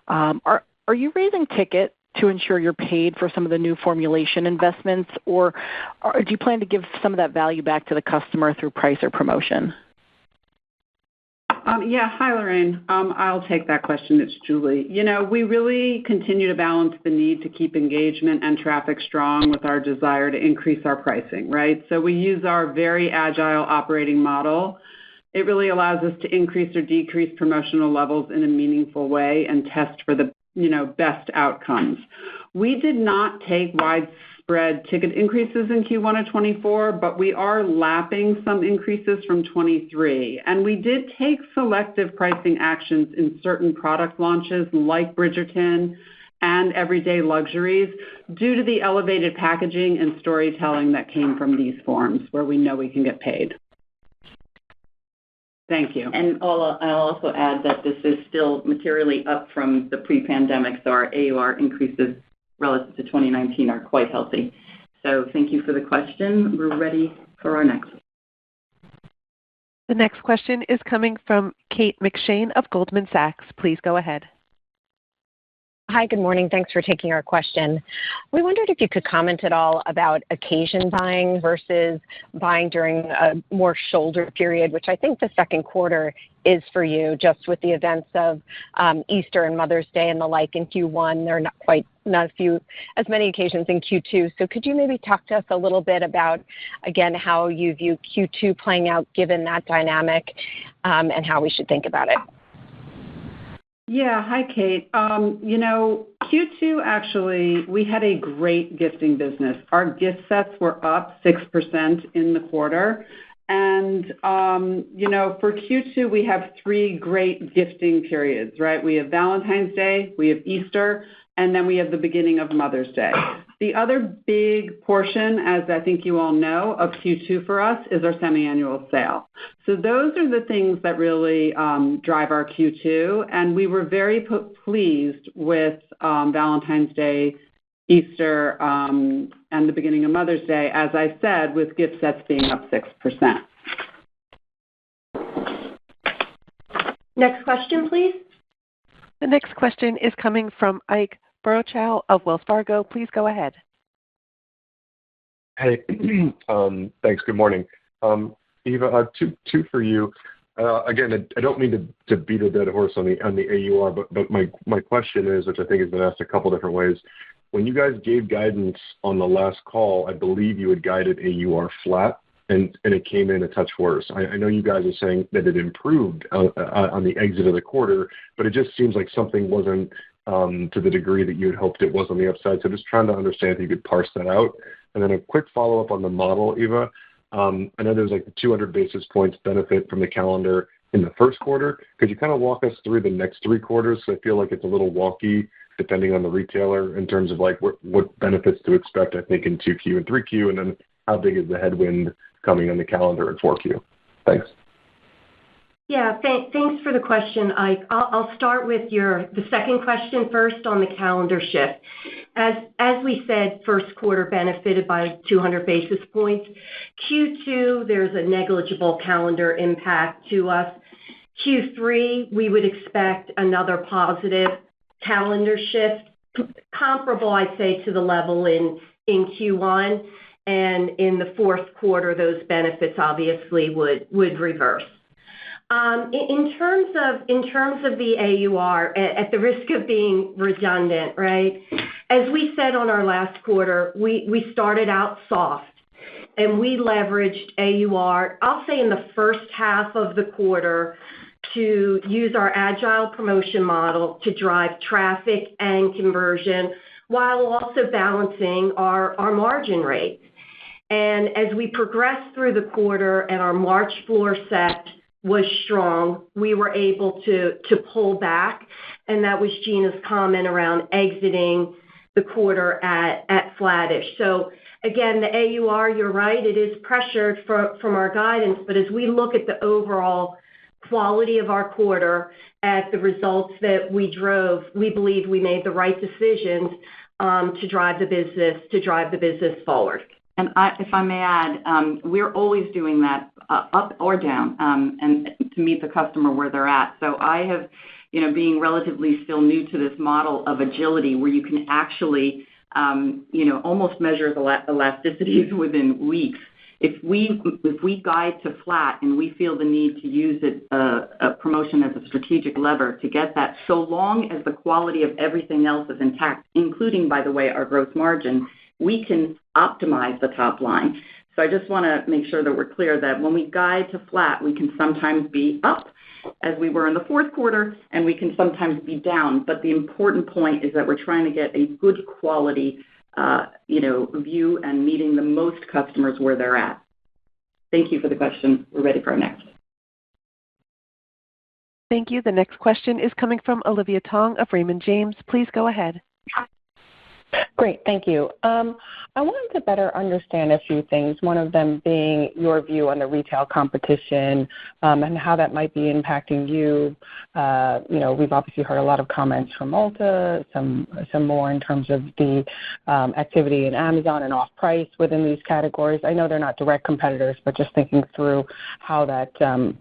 Are you raising ticket to ensure you're paid for some of the new formulation investments, or do you plan to give some of that value back to the customer through price or promotion? Hi, Lorraine. I'll take that question. It's Julie. You know, we really continue to balance the need to keep engagement and traffic strong with our desire to increase our pricing, right? So we use our very agile operating model. It really allows us to increase or decrease promotional levels in a meaningful way and test for the, best outcomes. We did not take widespread ticket increases in Q1 of 24, but we are lapping some increases from 23. And we did take selective pricing actions in certain product launches like Bridgerton and Everyday Luxuries due to the elevated packaging and storytelling that came from these forms where we know we can get paid. Thank you. And I'll also add that this is still materially up from the pre-pandemic, so our AUR increases relative to 2019 are quite healthy. So thank you for the question. We're ready for our next. The next question is coming from Kate McShane of Goldman Sachs. Please go ahead. Hi, good morning. Thanks for taking our question. We wondered if you could comment at all about occasion buying versus buying during a more shoulder period, which I think the second quarter is for you, just with the events of Easter and Mother's Day and the like in Q1. There are not as many occasions in Q2. So could you maybe talk to us a little bit about, again, how you view Q2 playing out given that dynamic and how we should think about it? Yeah. Hi, Kate. Q2, actually, we had a great gifting business. Our gift sets were up 6% in the quarter. And, for Q2, we have 3 great gifting periods, right? We have Valentine's Day, we have Easter, and then we have the beginning of Mother's Day. The other big portion, as I think you all know, of Q2 for us is our semi-annual sale. So those are the things that really drive our Q2, and we were very pleased with Valentine's Day, Easter, and the beginning of Mother's Day, as I said, with gift sets being up 6%. Next question, please. The next question is coming from Ike Boruchow of Wells Fargo. Please go ahead. Hey, thanks. Good morning. Eva, two for you. Again, I don't mean to beat a dead horse on the AUR, but my question is, which I think has been asked a couple different ways, when you guys gave guidance on the last call, I believe you had guided AUR flat, and it came in a touch worse. I know you guys are saying that it improved on the exit of the quarter, but it just seems like something wasn't to the degree that you had hoped it was on the upside. So just trying to understand if you could parse that out. And then a quick follow-up on the model, Eva. I know there was like the 200 basis points benefit from the calendar in the first quarter. Could you kind of walk us through the next 3 quarters? So I feel like it's a little wonky depending on the retailer in terms of like what benefits to expect, I think, in 2Q and 3Q, and then how big is the headwind coming on the calendar in 4Q? Thanks. Yeah, thanks for the question, Ike. I'll start with the second question first on the calendar shift. As we said, first quarter benefited by 200 basis points. Q2, there's a negligible calendar impact to us. Q3, we would expect another positive calendar shift, comparable, I'd say, to the level in Q1. And in the fourth quarter, those benefits obviously would reverse. In terms of the AUR, at the risk of being redundant, right? As we said on our last quarter, we started out soft, and we leveraged AUR, I'll say in the first half of the quarter, to use our agile promotion model to drive traffic and conversion while also balancing our margin rate. And as we progressed through the quarter and our March floor set was strong, we were able to pull back, and that was Gina's comment around exiting the quarter at flattish. So again, the AUR, you're right, it is pressured from our guidance, but as we look at the overall quality of our quarter, at the results that we drove, we believe we made the right decisions to drive the business forward. And if I may add, we're always doing that up or down and to meet the customer where they're at. So I have, being relatively still new to this model of agility where you can actually, almost measure the elasticities within weeks. If we guide to flat and we feel the need to use a promotion as a strategic lever to get that, so long as the quality of everything else is intact, including, by the way, our gross margin, we can optimize the top line. So I just want to make sure that we're clear that when we guide to flat, we can sometimes be up, as we were in the fourth quarter, and we can sometimes be down. But the important point is that we're trying to get a good quality view and meeting the most customers where they're at. Thank you for the question. We're ready for our next. Thank you. The next question is coming from Olivia Tong of Raymond James. Please go ahead. Great. Thank you. I wanted to better understand a few things, one of them being your view on the retail competition and how that might be impacting you. We've obviously heard a lot of comments from Ulta, some more in terms of the activity in Amazon and off-price within these categories. I know they're not direct competitors, but just thinking through how that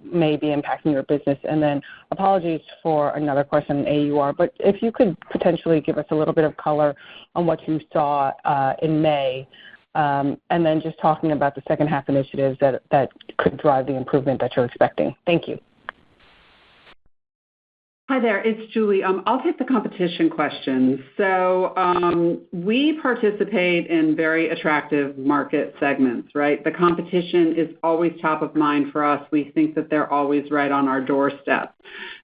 may be impacting your business. And then apologies for another question on AUR, but if you could potentially give us a little bit of color on what you saw in May, and then just talking about the second half initiatives that could drive the improvement that you're expecting. Thank you. Hi there, it's Julie. I'll take the competition question. So we participate in very attractive market segments, right? The competition is always top of mind for us. We think that they're always right on our doorstep.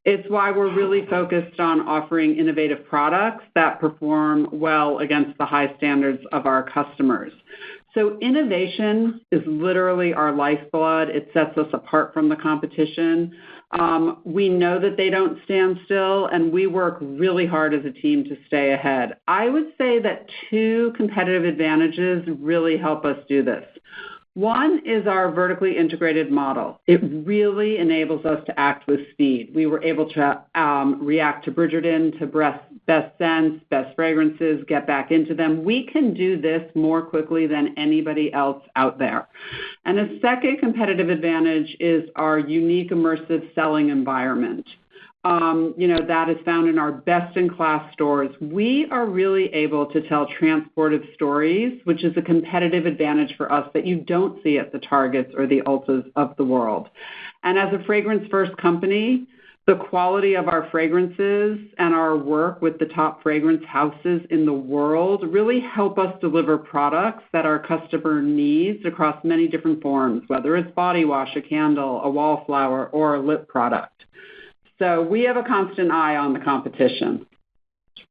It's why we're really focused on offering innovative products that perform well against the high standards of our customers. So innovation is literally our lifeblood. It sets us apart from the competition. We know that they don't stand still, and we work really hard as a team to stay ahead. I would say that 2 competitive advantages really help us do this. One is our vertically integrated model. It really enables us to act with speed. We were able to react to Bridgerton, to best scents, best fragrances, get back into them. We can do this more quickly than anybody else out there. And a second competitive advantage is our unique immersive selling environment. That is found in our best-in-class stores. We are really able to tell transportive stories, which is a competitive advantage for us that you don't see at the Targets or the Ultas of the world. And as a fragrance-first company, The quality of our fragrances and our work with the top fragrance houses in the world really help us deliver products that our customer needs across many different forms, whether it's body wash, a candle, a wallflower, or a lip product. So we have a constant eye on the competition.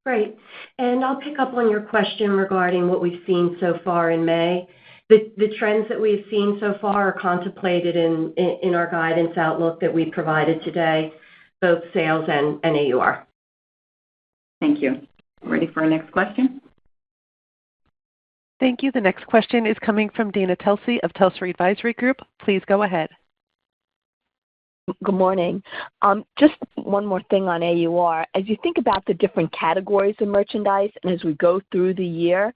Great. And I'll pick up on your question regarding what we've seen so far in May. The trends that we've seen so far are contemplated in our guidance outlook that we provided today, both sales and AUR. Thank you. Ready for our next question? Thank you. The next question is coming from Dana Telsey of Telsey Advisory Group. Please go ahead. Good morning. Just one more thing on AUR. As you think about the different categories of merchandise and as we go through the year,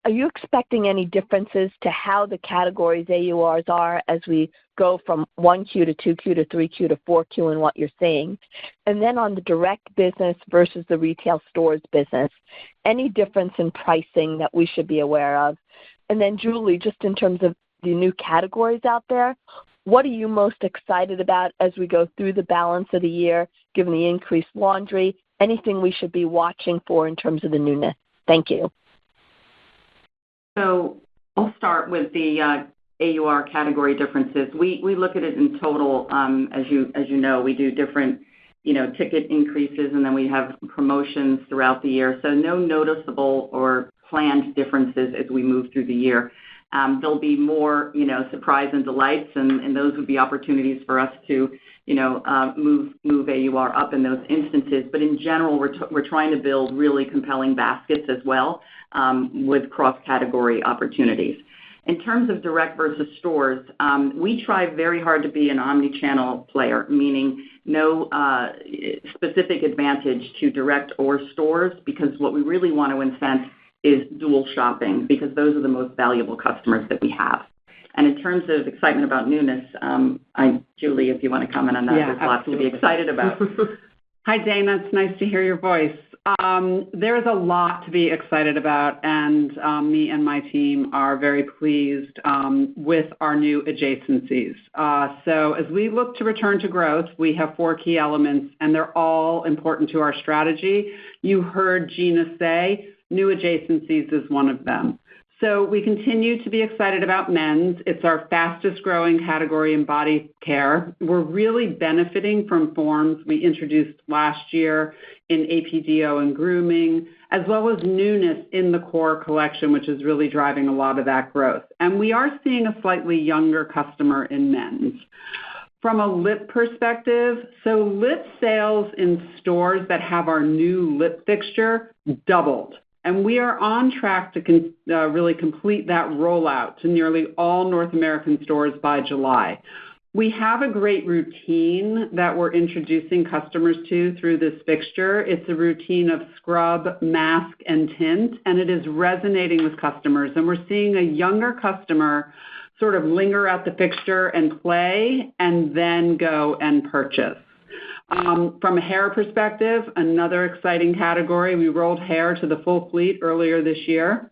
are you expecting any differences to how the categories AURs are as we go from 1Q to 2Q to 3Q to 4Q and what you're seeing? And then on the direct business versus the retail stores business, any difference in pricing that we should be aware of? And then Julie, just in terms of the new categories out there, what are you most excited about as we go through the balance of the year, given the increased laundry? Anything we should be watching for in terms of the newness? Thank you. So I'll start with the AUR category differences. We look at it in total. As you know, we do different ticket increases, and then we have promotions throughout the year. So no noticeable or planned differences as we move through the year. There'll be more surprise and delights, and those would be opportunities for us to move AUR up in those instances. But in general, we're trying to build really compelling baskets as well with cross-category opportunities. In terms of direct versus stores, we try very hard to be an omni-channel player, meaning no specific advantage to direct or stores, because what we really want to incent is dual shopping, because those are the most valuable customers that we have. And in terms of excitement about newness, Julie, if you want to comment on that, there's lots to be excited about. Hi, Dana. It's nice to hear your voice. There is a lot to be excited about, and me and my team are very pleased with our new adjacencies. So as we look to return to growth, we have 4 key elements, and they're all important to our strategy. You heard Gina say new adjacencies is one of them. So we continue to be excited about men's. It's our fastest growing category in body care. We're really benefiting from forms we introduced last year in APDO and grooming, as well as newness in the core collection, which is really driving a lot of that growth. And we are seeing a slightly younger customer in men's. From a lip perspective, so lip sales in stores that have our new lip fixture doubled. And we are on track to really complete that rollout to nearly all North American stores by July. We have a great routine that we're introducing customers to through this fixture. It's a routine of scrub, mask, and tint, and it is resonating with customers. And we're seeing a younger customer sort of linger at the fixture and play and then go and purchase. From a hair perspective, another exciting category, we rolled hair to the full fleet earlier this year,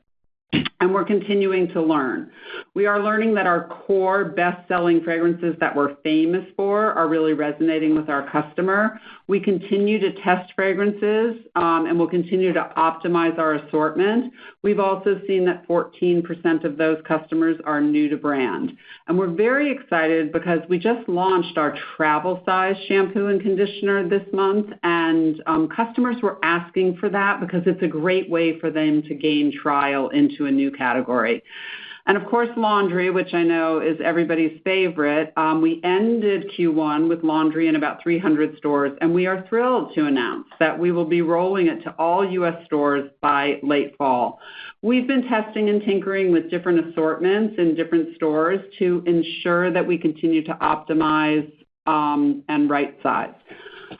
and we're continuing to learn. We are learning that our core best-selling fragrances that we're famous for are really resonating with our customer. We continue to test fragrances, and we'll continue to optimize our assortment. We've also seen that 14% of those customers are new to brand. And we're very excited because we just launched our travel size shampoo and conditioner this month, and customers were asking for that because it's a great way for them to gain trial into a new category. And of course, laundry, which I know is everybody's favorite. We ended Q1 with laundry in about 300 stores, and we are thrilled to announce that we will be rolling it to all U.S. stores by late fall. We've been testing and tinkering with different assortments in different stores to ensure that we continue to optimize and right size.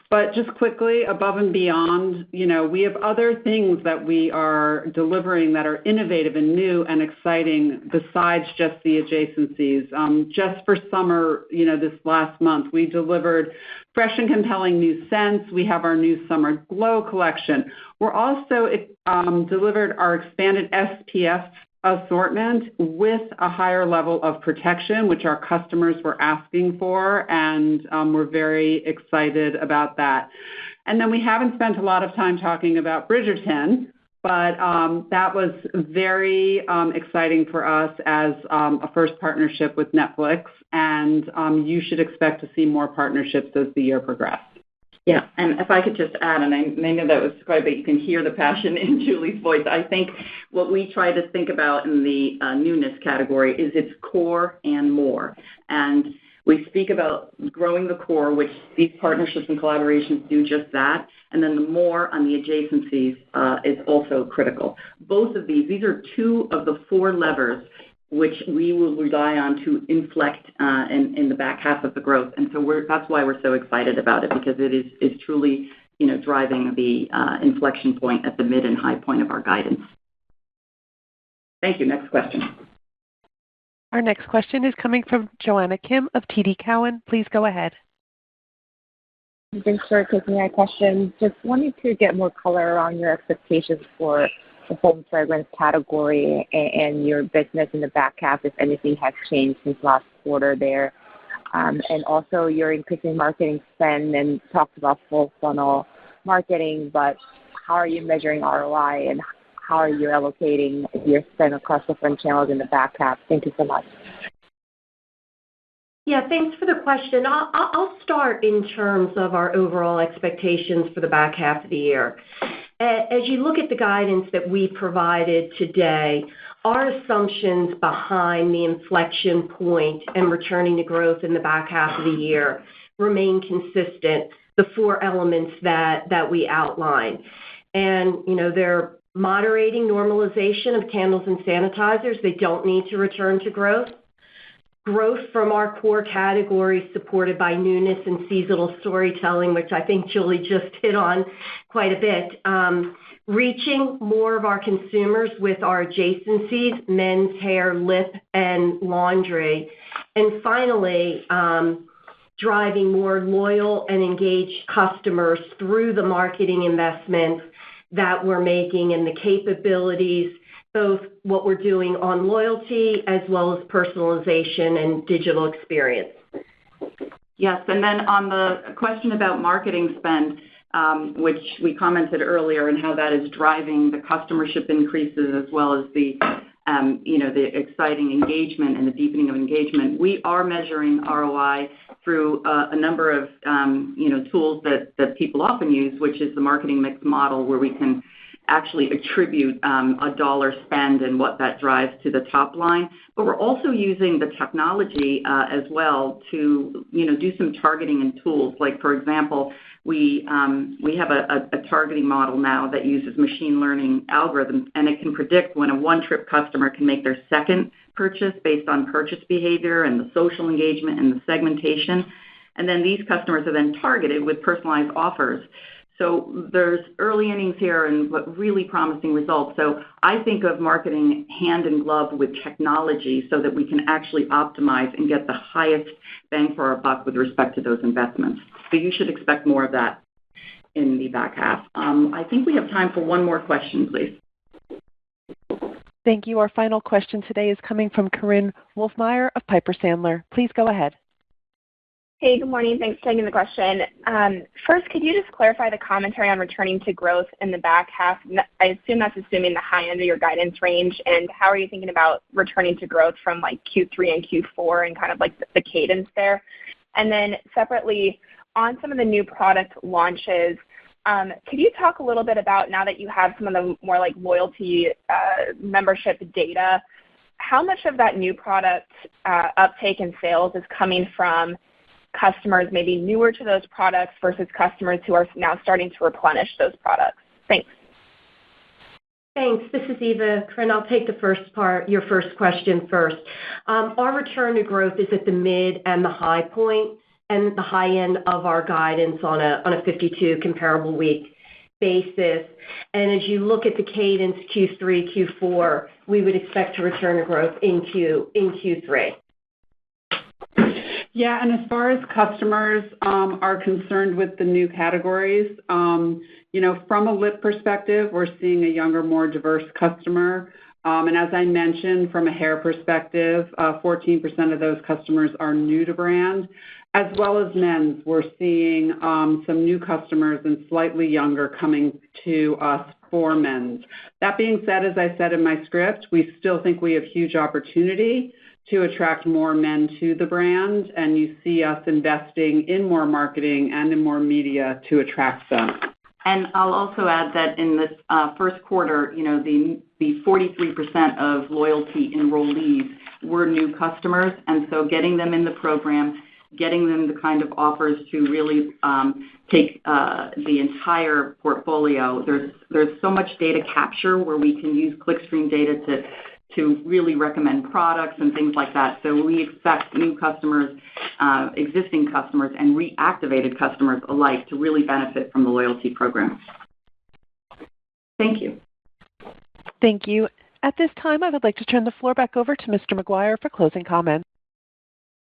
But just quickly, above and beyond, we have other things that we are delivering that are innovative and new and exciting besides just the adjacencies. Just for summer, this last month, we delivered fresh and compelling new scents. We have our new Summer Glow collection. We're also delivered our expanded SPF assortment with a higher level of protection, which our customers were asking for, and we're very excited about that. And then we haven't spent a lot of time talking about Bridgerton, but that was very exciting for us as a first partnership with Netflix, and you should expect to see more partnerships as the year progresses. Yeah, and if I could just add, and I know that was quite a bit, you can hear the passion in Julie's voice. I think what we try to think about in the newness category is its core and more. And we speak about growing the core, which these partnerships and collaborations do just that, and then the more on the adjacencies is also critical. Both of these are two of the four levers which we will rely on to inflect in the back half of the growth. And so that's why we're so excited about it, because it is truly, driving the inflection point at the mid and high point of our guidance. Thank you. Next question. Our next question is coming from Joanna Kim of TD Cowen. Please go ahead. Thanks for taking my question. Just wanted to get more color on your expectations for the home fragrance category and your business in the back half, if anything has changed since last quarter there. And also you're increasing marketing spend and talked about full funnel marketing, but how are you measuring ROI and how are you allocating your spend across different channels in the back half? Thank you so much. Yeah, thanks for the question. I'll start in terms of our overall expectations for the back half of the year. As you look at the guidance that we provided today, our assumptions behind the inflection point and returning to growth in the back half of the year remain consistent, the four elements that we outlined. And, they're moderating normalization of candles and sanitizers. They don't need to return to growth. Growth from our core categories supported by newness and seasonal storytelling, which I think Julie just hit on quite a bit. Reaching more of our consumers with our adjacencies, men's hair, lip, and laundry. And finally, driving more loyal and engaged customers through the marketing investments that we're making and the capabilities, both what we're doing on loyalty as well as personalization and digital experience. Yes, and then on the question about marketing spend, which we commented earlier, and how that is driving the customership increases as well as the exciting engagement and the deepening of engagement. We are measuring ROI through a number of tools that people often use, which is the marketing mix model, where we can actually attribute a dollar spend and what that drives to the top line. But we're also using the technology as well to do some targeting and tools. Like, for example, we have a targeting model now that uses machine learning algorithms, and it can predict when a one-trip customer can make their second purchase based on purchase behavior and the social engagement and the segmentation. And then these customers are then targeted with personalized offers. So there's early innings here and really promising results. So I think of marketing hand in glove with technology so that we can actually optimize and get the highest bang for our buck with respect to those investments. So you should expect more of that in the back half. I think we have time for one more question, please. Thank you. Our final question today is coming from Corinne Wolfmeyer of Piper Sandler. Please go ahead. Hey, good morning. Thanks for taking the question. First, could you just clarify the commentary on returning to growth in the back half? I assume that's assuming the high end of your guidance range. And how are you thinking about returning to growth from like Q3 and Q4 and kind of like the cadence there? And then separately, on some of the new product launches, could you talk a little bit about, now that you have some of the more like loyalty membership data, how much of that new product uptake and sales is coming from customers maybe newer to those products versus customers who are now starting to replenish those products? Thanks. Thanks. This is Eva. Corinne, I'll take the first part, your first question first. Our return to growth is at the mid and the high point and the high end of our guidance on a 52 comparable week basis. And as you look at the cadence Q3, Q4, we would expect to return to growth in Q3. Yeah, and as far as customers are concerned with the new categories, from a lip perspective, we're seeing a younger, more diverse customer. And as I mentioned, from a hair perspective, 14% of those customers are new to brand. As well as men's, we're seeing some new customers and slightly younger coming to us for men's. That being said, as I said in my script, we still think we have huge opportunity to attract more men to the brand, and you see us investing in more marketing and in more media to attract them. And I'll also add that in this first quarter, the 43% of loyalty enrollees were new customers, and so getting them in the program, getting them the kind of offers to really take the entire portfolio. There's so much data capture where we can use clickstream data to really recommend products and things like that. So we expect new customers, existing customers, and reactivated customers alike to really benefit from the loyalty program. Thank you. Thank you. At this time, I would like to turn the floor back over to Mr. McGuire for closing comments.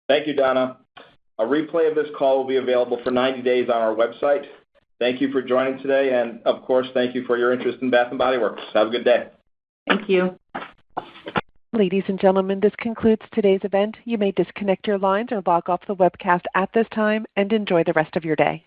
Thank you, Donna. A replay of this call will be available for 90 days on our website. Thank you for joining today, and of course, thank you for your interest in Bath & Body Works. Have a good day. Thank you. Ladies and gentlemen, this concludes today's event. You may disconnect your lines or log off the webcast at this time and enjoy the rest of your day.